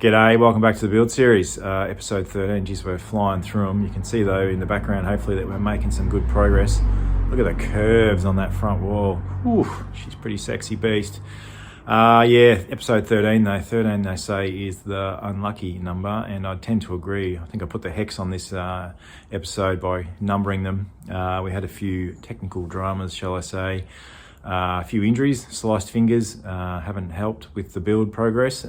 G'day, welcome back to the build series, episode 13. Geez, we're flying through them. You can see though in the background, hopefully, that we're making some good progress. Look at the curves on that front wall. Ooh, she's a pretty sexy beast. Yeah, episode 13 though. 13 they say is the unlucky number, and I tend to agree. I think I put the hex on this episode by numbering them. We had a few technical dramas, shall I say. A few injuries, sliced fingers, haven't helped with the build progress.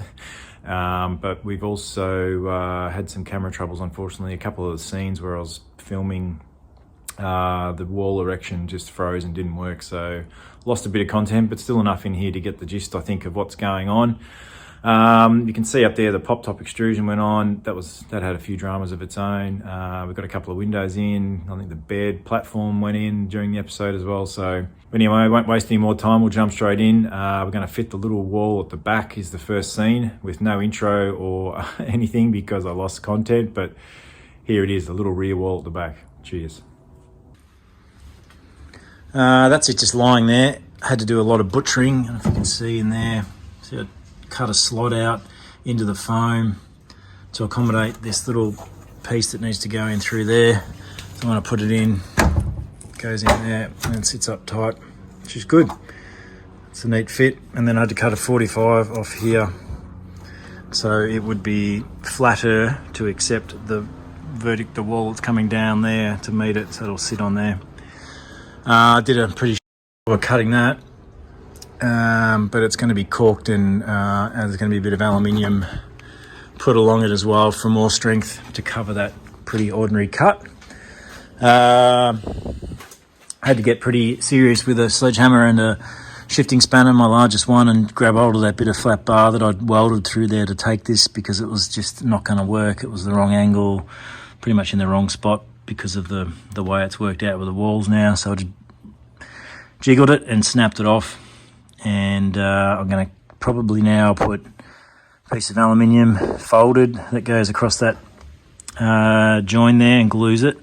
But we've also had some camera troubles, unfortunately. A couple of the scenes where I was filming, the wall erection just froze and didn't work, so lost a bit of content, but still enough in here to get the gist, I think, of what's going on. You can see up there the pop-top extrusion went on. That had a few dramas of its own. We've got a couple of windows in. I think the bed platform went in during the episode as well. So anyway, I won't waste any more time. We'll jump straight in. We're going to fit the little wall at the back is the first scene with no intro or anything because I lost content. But here it is, the little rear wall at the back. Cheers. That's it, just lying there. I had to do a lot of butchering. I don't know if you can see in there. See, I cut a slot out into the foam to accommodate this little piece that needs to go in through there. So when I put it in, it goes in there and it sits up tight, which is good. It's a neat fit. And then I had to cut a 45 off here so it would be flatter to accept the wall that's coming down there to meet it, so it'll sit on there. I did a pretty job of cutting that. But it's going to be corked and there's going to be a bit of aluminium put along it as well for more strength to cover that pretty ordinary cut. I had to get pretty serious with a sledgehammer and a shifting spanner, my largest one, and grab hold of that bit of flat bar that I'd welded through there to take this because it was just not going to work. It was the wrong angle, pretty much in the wrong spot because of the way it's worked out with the walls now. So I just jiggled it and snapped it off. And I'm going to probably now put a piece of aluminium folded that goes across that join there and glues it,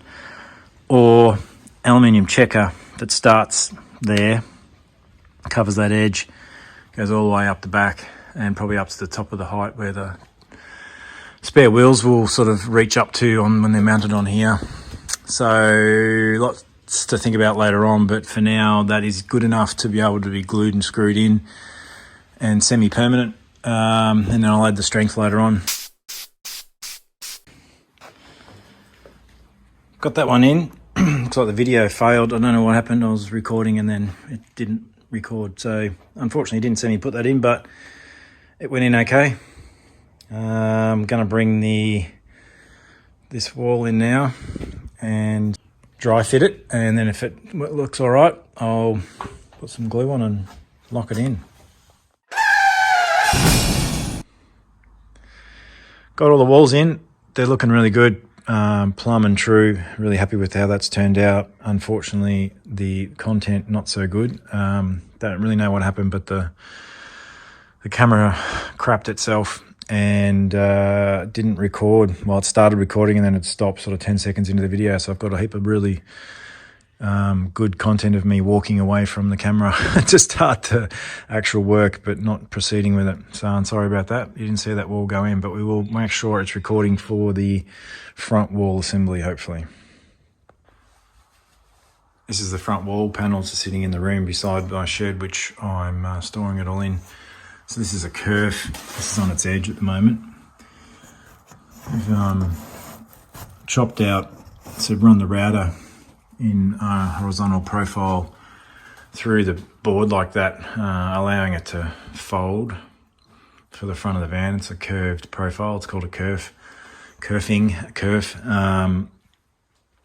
or aluminium checker that starts there, covers that edge, goes all the way up the back and probably up to the top of the height where the spare wheels will sort of reach up to when they're mounted on here. So lots to think about later on, but for now that is good enough to be able to be glued and screwed in and semi-permanent, and then I'll add the strength later on. Got that one in. Looks like the video failed. I don't know what happened. I was recording and then it didn't record, so unfortunately didn't see me put that in, but it went in okay. I'm going to bring this wall in now and dry fit it, and then if it looks all right, I'll put some glue on and lock it in. Got all the walls in. They're looking really good, plumb and true. Really happy with how that's turned out. Unfortunately, the content not so good. Don't really know what happened, but the camera crapped itself and didn't record. Well, it started recording and then it stopped sort of 10 seconds into the video, so I've got a heap of really good content of me walking away from the camera to start the actual work but not proceeding with it. So I'm sorry about that. You didn't see that wall go in, but we will make sure it's recording for the front wall assembly, hopefully. This is the front wall panels sitting in the room beside my shed, which I'm storing it all in. So this is a kerf. This is on its edge at the moment. We've chopped out to run the router in horizontal profile through the board like that, allowing it to fold for the front of the van. It's a curved profile. It's called a kerf.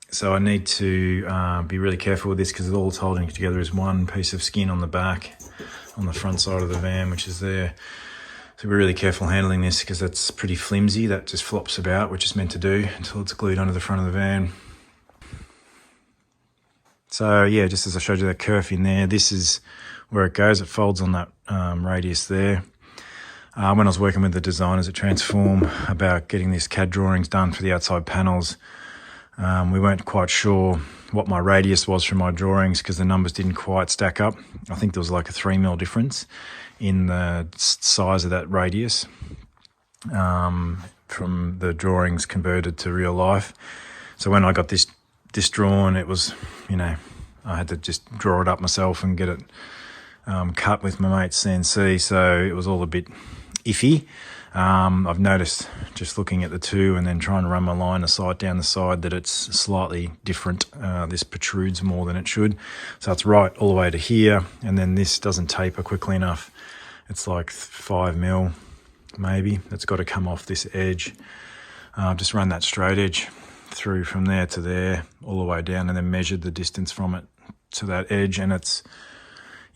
So I need to be really careful with this because all it's holding together is one piece of skin on the back, on the front side of the van, which is there. So be really careful handling this because that's pretty flimsy. That just flops about, which it's meant to do until it's glued onto the front of the van. So yeah, just as I showed you that kerf in there, this is where it goes. It folds on that radius there. When I was working with the designers at Transform about getting this CAD drawings done for the outside panels, we weren't quite sure what my radius was from my drawings because the numbers didn't quite stack up. I think there was like a 3mm difference in the size of that radius from the drawings converted to real life. So when I got this drawn, it was, I had to just draw it up myself and get it cut with my mate's CNC, so it was all a bit iffy. I've noticed just looking at the two and then trying to run my line of sight down the side that it's slightly different. This protrudes more than it should. So it's right all the way to here, and then this doesn't taper quickly enough. It's like 5mm maybe. It's got to come off this edge. Just run that straight edge through from there to there, all the way down, and then measured the distance from it to that edge, and it's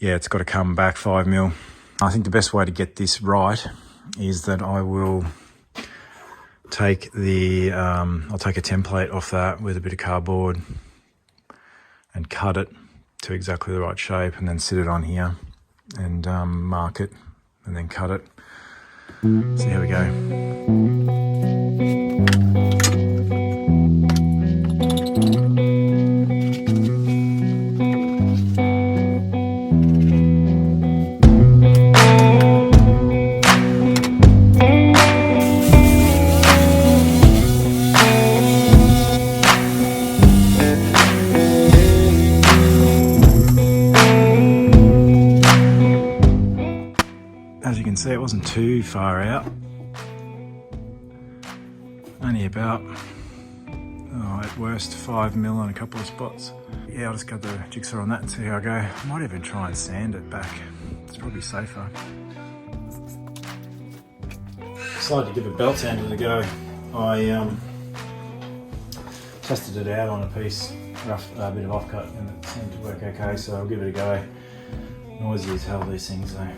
got to come back 5mm. I think the best way to get this right is that I will take I'll take a template off that with a bit of cardboard and cut it to exactly the right shape, and then sit it on here and mark it and then cut it. See how we go. As you can see, it wasn't too far out, only about, at worst 5mm on a couple of spots. Yeah, I'll just cut the jigsaw on that and see how I go. I might even try and sand it back, it's probably safer. Decided to give a belt sander a go. I tested it out on a piece, a bit of offcut, and it seemed to work okay, so I'll give it a go. Noisy as hell, these things though.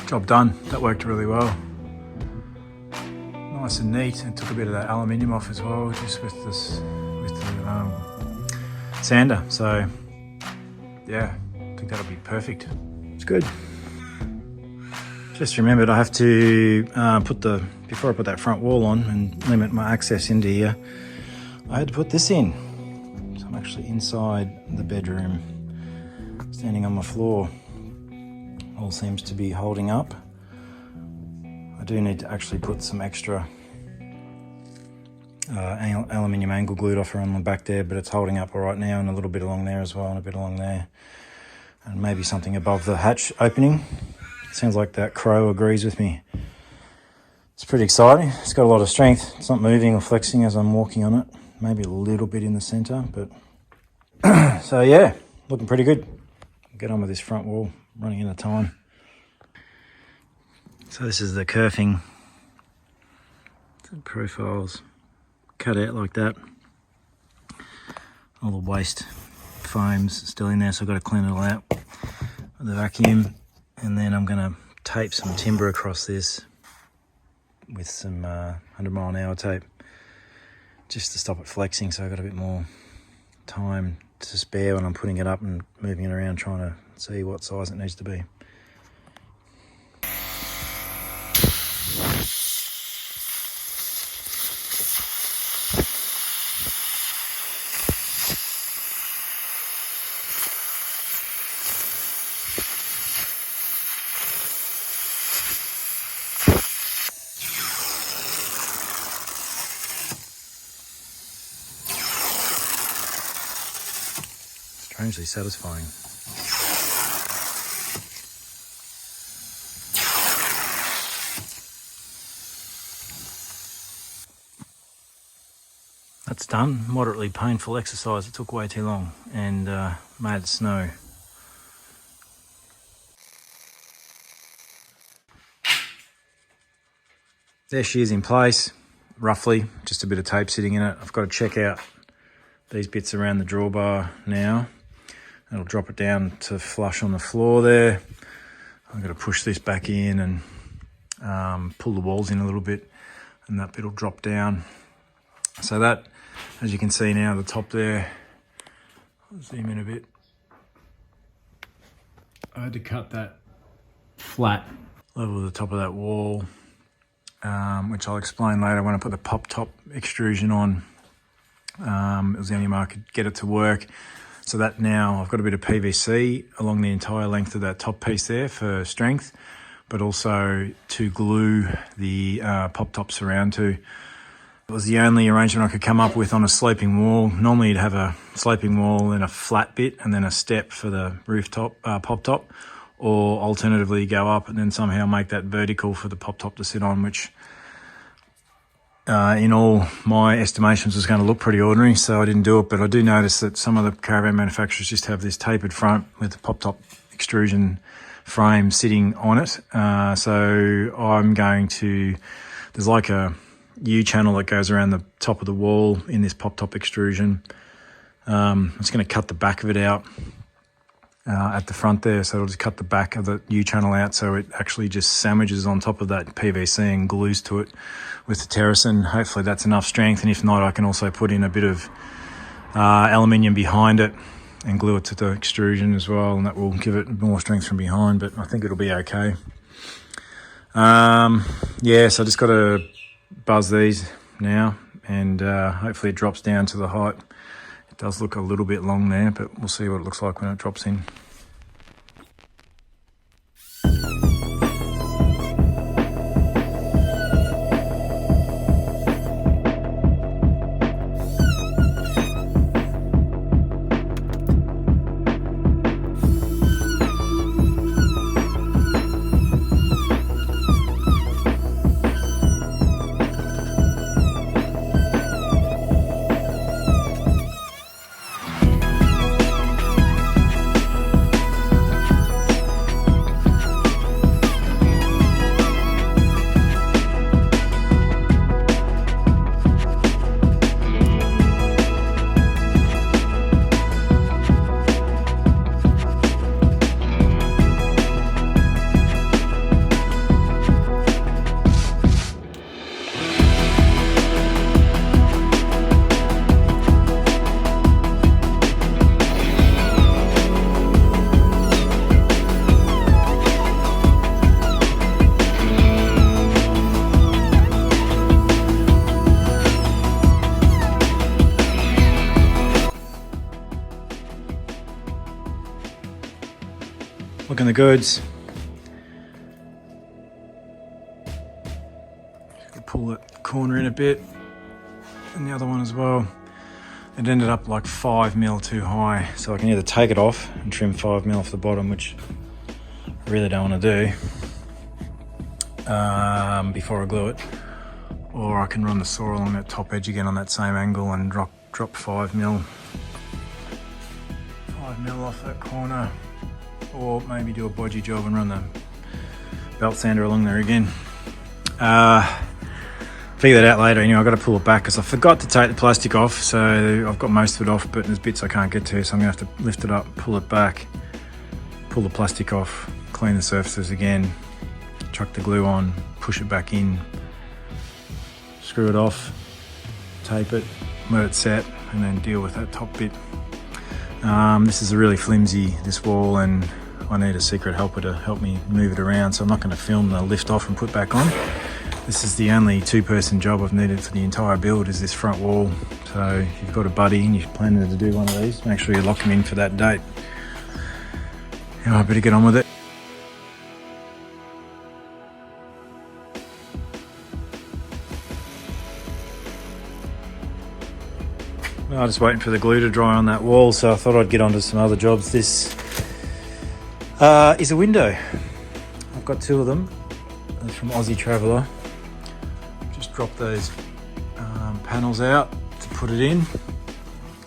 Job done. That worked really well. Nice and neat. And took a bit of that aluminium off as well, just with the sander. So yeah, I think that'll be perfect. It's good. Just remembered I have to before I put that front wall on and limit my access into here, I had to put this in. So I'm actually inside the bedroom, standing on my floor. All seems to be holding up. I do need to actually put some extra aluminium angle glued off around the back there, but it's holding up all right now, and a little bit along there as well, and a bit along there, and maybe something above the hatch opening. Sounds like that crow agrees with me. It's pretty exciting. It's got a lot of strength. It's not moving or flexing as I'm walking on it. Maybe a little bit in the center, but so yeah, looking pretty good. Get on with this front wall, running out of time. So this is the kerfing profiles cut out like that. All the waste foam's still in there, so I've got to clean it all out with the vacuum, and then I'm going to tape some timber across this with some 100-mile-an-hour tape just to stop it flexing, so I've got a bit more time to spare when I'm putting it up and moving it around, trying to see what size it needs to be. Strangely satisfying. That's done. Moderately painful exercise. It took way too long and made it snow. there she is in place, roughly, just a bit of tape sitting in it. I've got to check out these bits around the drawbar now. It'll drop it down to flush on the floor there. I'm going to push this back in and pull the walls in a little bit, and that bit will drop down. So that, as you can see now, the top there, I'll zoom in a bit. I had to cut that flat level of the top of that wall, which I'll explain later when I put the pop top extrusion on. It was the only way I could get it to work. So that now I've got a bit of PVC along the entire length of that top piece there for strength, but also to glue the pop tops around to. It was the only arrangement I could come up with on a sloping wall. Normally you'd have a sloping wall and a flat bit and then a step for the rooftop pop top, or alternatively go up and then somehow make that vertical for the pop top to sit on, which in all my estimations was going to look pretty ordinary, so I didn't do it. But I do notice that some of the caravan manufacturers just have this tapered front with the pop top extrusion frame sitting on it. So I'm going to, there's like a U-channel that goes around the top of the wall in this pop top extrusion. I'm just going to cut the back of it out at the front there, so it'll just cut the back of the U-channel out so it actually just sandwiches on top of that PVC and glues to it with the terracin. Hopefully that's enough strength, and if not, I can also put in a bit of aluminium behind it and glue it to the extrusion as well, and that will give it more strength from behind, but I think it'll be okay. Yeah, so I just got to buzz these now, and hopefully it drops down to the height. It does look a little bit long there, but we'll see what it looks like when it drops in. Looking the goods. Just pull that corner in a bit, and the other one as well. It ended up like 5 mil too high, so I can either take it off and trim 5 mil off the bottom, which I really don't want to do before I glue it, or I can run the saw along that top edge again on that same angle and drop 5 mil off that corner. Or maybe do a bodgy job and run the belt sander along there again. Figure that out later. I've got to pull it back because I forgot to take the plastic off, so I've got most of it off, but there's bits I can't get to, so I'm going to have to lift it up, pull it back, pull the plastic off, clean the surfaces again, chuck the glue on, push it back in, screw it off, tape it, let it set, and then deal with that top bit. This is a really flimsy, this wall, and I need a secret helper to help me move it around, so I'm not going to film the lift off and put back on. This is the only two-person job I've needed for the entire build, is this front wall. So if you've got a buddy and you're planning to do one of these, make sure you lock them in for that date. I better get on with it. I'm just waiting for the glue to dry on that wall, so I thought I'd get onto some other jobs. This is a window. I've got 2 of them. They're from Aussie Traveller. Just drop those panels out to put it in.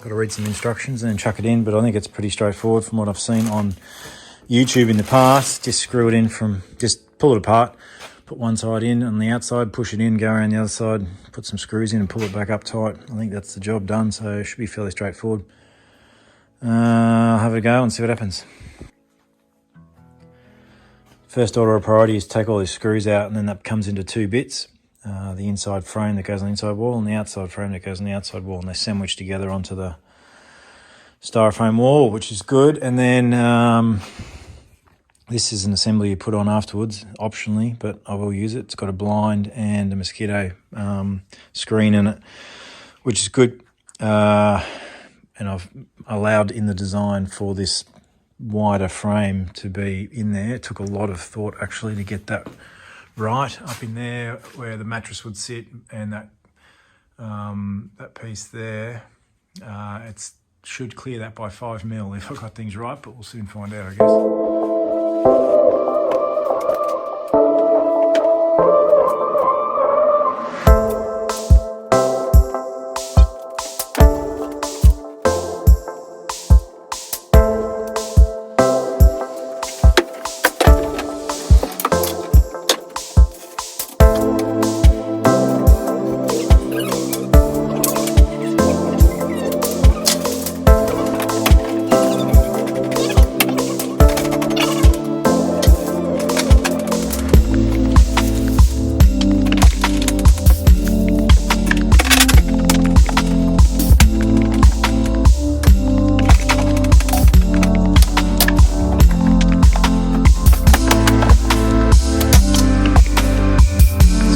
Got to read some instructions and then chuck it in, but I think it's pretty straightforward from what I've seen on YouTube in the past. Just screw it in just pull it apart, Put one side in on the outside, push it in, go around the other side, put some screws in and pull it back up tight. I think that's the job done, so it should be fairly straightforward. I'll have a go and see what happens. First order of priority is take all these screws out, and then that comes into two bits. The inside frame that goes on the inside wall and the outside frame that goes on the outside wall, and they're sandwiched together onto the styrofoam wall, which is good. And then this is an assembly you put on afterwards, optionally, but I will use it. It's got a blind and a mosquito screen in it, which is good. And I've allowed in the design for this wider frame to be in there. It took a lot of thought actually to get that right up in there where the mattress would sit, and that that piece there. It should clear that by 5 mil if I got things right, but we'll soon find out, I guess.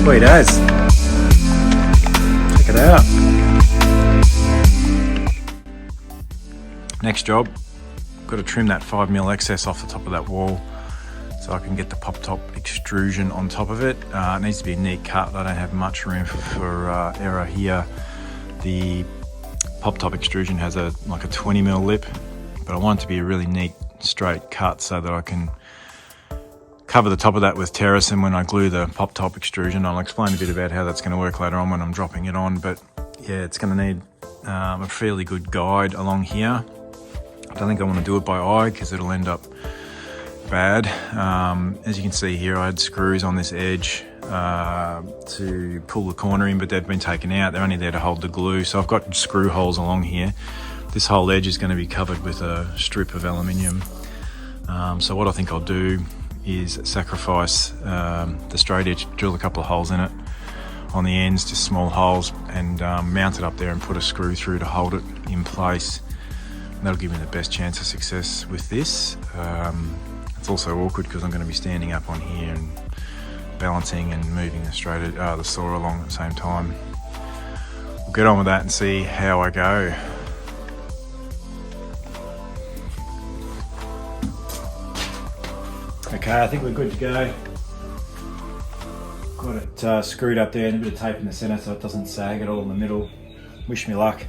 Sweet as. Check it out. Next job, got to trim that 5 mil excess off the top of that wall so I can get the pop-top extrusion on top of it. It needs to be a neat cut. I don't have much room for error here. The pop-top extrusion has like a 20 mil lip, but I want it to be a really neat straight cut so that I can cover the top of that with terrace, and when I glue the pop-top extrusion, I'll explain a bit about how that's going to work later on when I'm dropping it on. But yeah, it's going to need a fairly good guide along here. I don't think I want to do it by eye because it'll end up bad. As you can see here, I had screws on this edge to pull the corner in, but they've been taken out. They're only there to hold the glue. So I've got screw holes along here. This whole edge is going to be covered with a strip of aluminium. So what I think I'll do is sacrifice the straight edge, drill a couple of holes in it on the ends, just small holes, and mount it up there and put a screw through to hold it in place. And that'll give me the best chance of success with this. It's also awkward because I'm going to be standing up on here and balancing and moving the saw along at the same time. We'll get on with that and see how I go. Okay, I think we're good to go. Got it screwed up there and a bit of tape in the center so it doesn't sag at all in the middle. Wish me luck.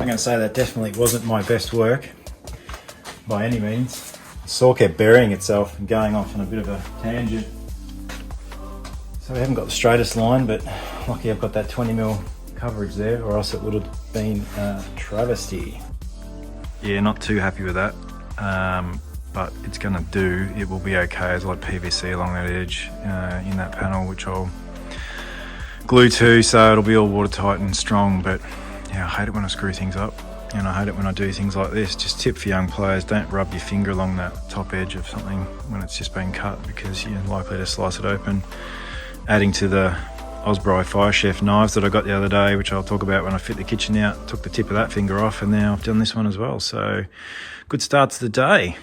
I'm going to say that definitely wasn't my best work by any means. The saw kept burying itself and going off on a bit of a tangent. So we haven't got the straightest line, but lucky I've got that 20 mil coverage there, or else it would have been a travesty. Yeah, not too happy with that, but it's going to do. It will be okay. There's like PVC along that edge in that panel, which I'll glue to, so it'll be all watertight and strong. But yeah, I hate it when I screw things up, and I hate it when I do things like this. Just tip for young players, don't rub your finger along that top edge of something when it's just been cut, because you're likely to slice it open. Adding to the Osprey Fire Chef knives that I got the other day, which I'll talk about when I fit the kitchen out, took the tip of that finger off, and now I've done this one as well. So good start to the day.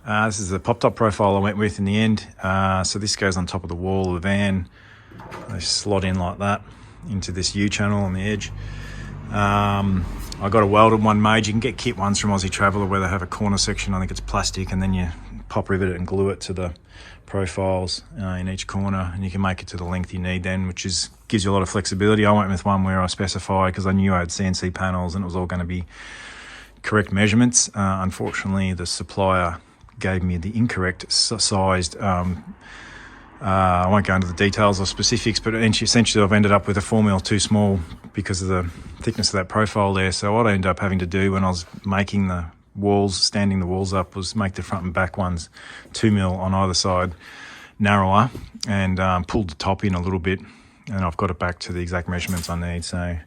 This is the pop-top profile I went with in the end. So this goes on top of the wall of the van. They slot in like that into this U-channel on the edge. I got a welded one made. You can get kit ones from Aussie Traveller where they have a corner section. I think it's plastic, and then you pop rivet it and glue it to the profiles in each corner, and you can make it to the length you need then, which gives you a lot of flexibility. I went with one where I specified, because I knew I had CNC panels and it was all going to be correct measurements. Unfortunately, the supplier gave me the incorrect sized I won't go into the details or specifics, but essentially I've ended up with a 4mm too small because of the thickness of that profile there. So what I ended up having to do when I was making the walls, standing the walls up, was make the front and back ones 2mm on either side narrower, and pulled the top in a little bit, and I've got it back to the exact measurements I need. So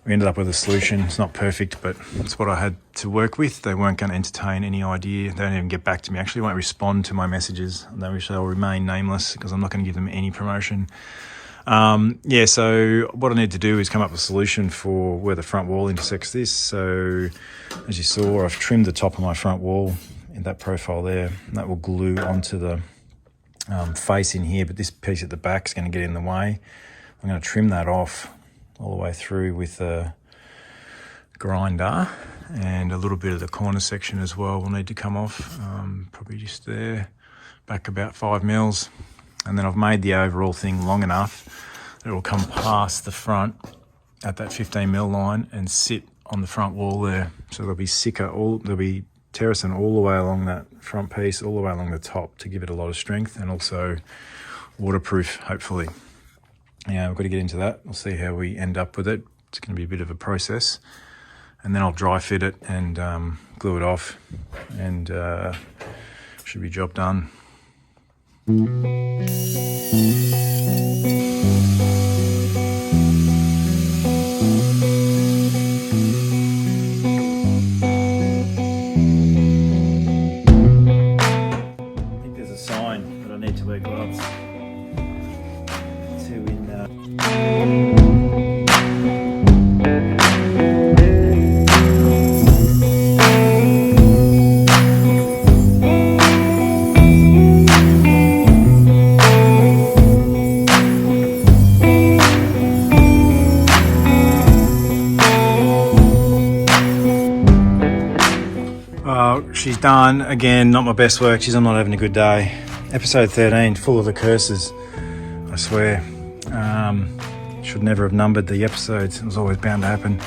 we ended up with a solution. It's not perfect, but it's what I had to work with. They weren't going to entertain any idea. They don't even get back to me. Actually, won't respond to my messages. They wish they'll remain nameless because I'm not going to give them any promotion. Yeah, so what I need to do is come up with a solution for where the front wall intersects this. So as you saw, I've trimmed the top of my front wall in that profile there, and that will glue onto the face in here, but this piece at the back is going to get in the way. I'm going to trim that off all the way through with a grinder, and a little bit of the corner section as well will need to come off, probably just there, back about 5mm. And then I've made the overall thing long enough that it will come past the front at that 15mm line and sit on the front wall there. So there'll be there'll be terracing all the way along that front piece, all the way along the top, to give it a lot of strength, and also waterproof, hopefully. Yeah, we've got to get into that. We'll see how we end up with it. It's going to be a bit of a process. And then I'll dry fit it and glue it off, and should be job done. I think there's a sign that I need to wear gloves. She's done. Again, not my best work. I'm not having a good day. Episode 13, full of the curses, I swear. Should never have numbered the episodes. It was always bound to happen.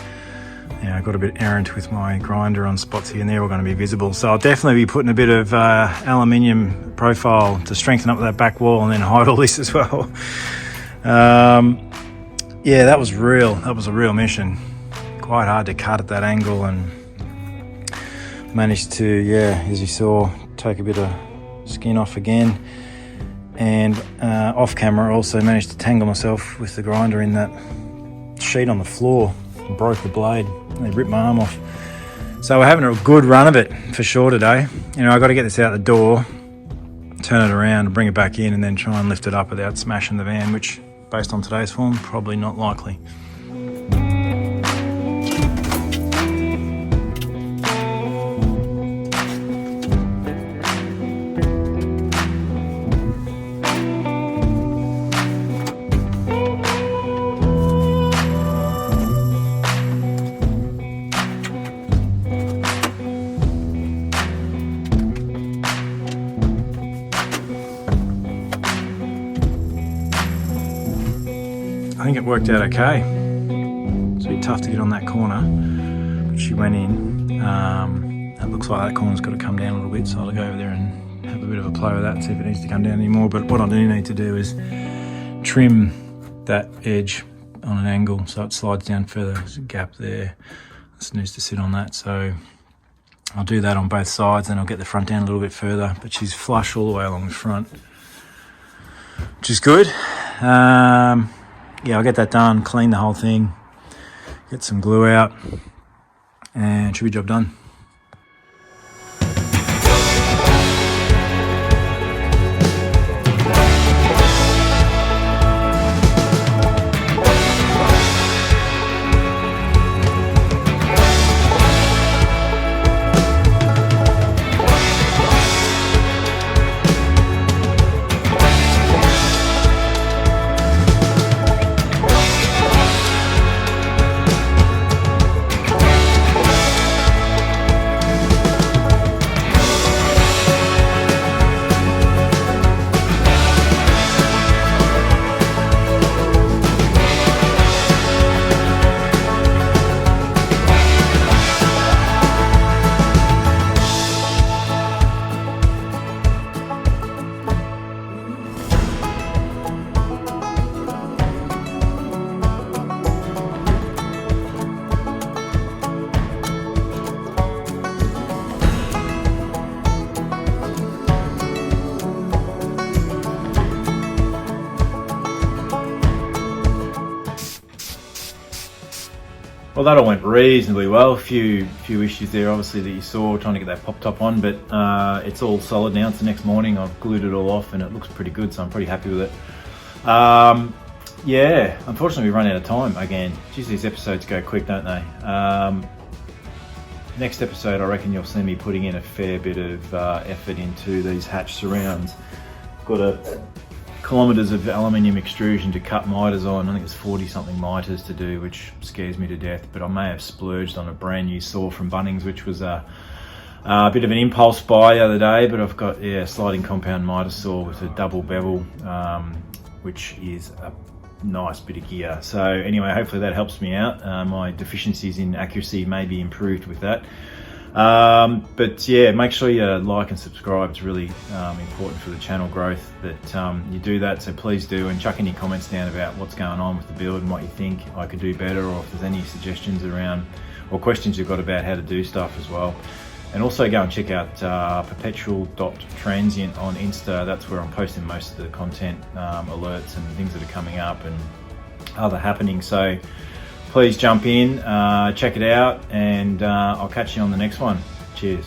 Yeah, I got a bit errant with my grinder on spots here and there. All going to be visible. So I'll definitely be putting a bit of aluminium profile to strengthen up that back wall and then hide all this as well. Yeah, that was real. That was a real mission. Quite hard to cut at that angle, and managed to, yeah, as you saw, take a bit of skin off again, and off camera also managed to tangle myself with the grinder in that sheet on the floor and broke the blade. They ripped my arm off. So we're having a good run of it for sure today. You know, I got to get this out the door, turn it around and bring it back in, and then try and lift it up without smashing the van, which based on today's form, probably not likely. I think it worked out okay. It's a bit tough to get on that corner, but she went in. It looks like that corner's got to come down a little bit, so I'll go over there and have a bit of a play with that, see if it needs to come down anymore. But what I do need to do is trim that edge on an angle so it slides down further. There's a gap there. This needs to sit on that, so I'll do that on both sides, and I'll get the front down a little bit further. But she's flush all the way along the front, which is good. Yeah, I'll get that done, clean the whole thing, get some glue out, and should be job done. Well, that all went reasonably well. A few issues there, obviously, that you saw, trying to get that pop top on, but it's all solid now. It's the next morning. I've glued it all off and it looks pretty good, so I'm pretty happy with it. Yeah, unfortunately we run out of time again. Geez, these episodes go quick, don't they? Next episode, I reckon you'll see me putting in a fair bit of effort into these hatch surrounds. I've got kilometres of aluminium extrusion to cut miters on. I think it's 40 something miters to do, which scares me to death, but I may have splurged on a brand new saw from Bunnings, which was a bit of an impulse buy the other day, but I've got a sliding compound miter saw with a double bevel, which is a nice bit of gear. So anyway, hopefully that helps me out. My deficiencies in accuracy may be improved with that. But yeah, make sure you like and subscribe. It's really important for the channel growth that you do that, so please do, and chuck any comments down about what's going on with the build and what you think I could do better, or if there's any suggestions around or questions you've got about how to do stuff as well. And also go and check out perpetual.transient on Insta. That's where I'm posting most of the content, alerts and things that are coming up and other happenings. So please jump in, check it out, and I'll catch you on the next one. Cheers.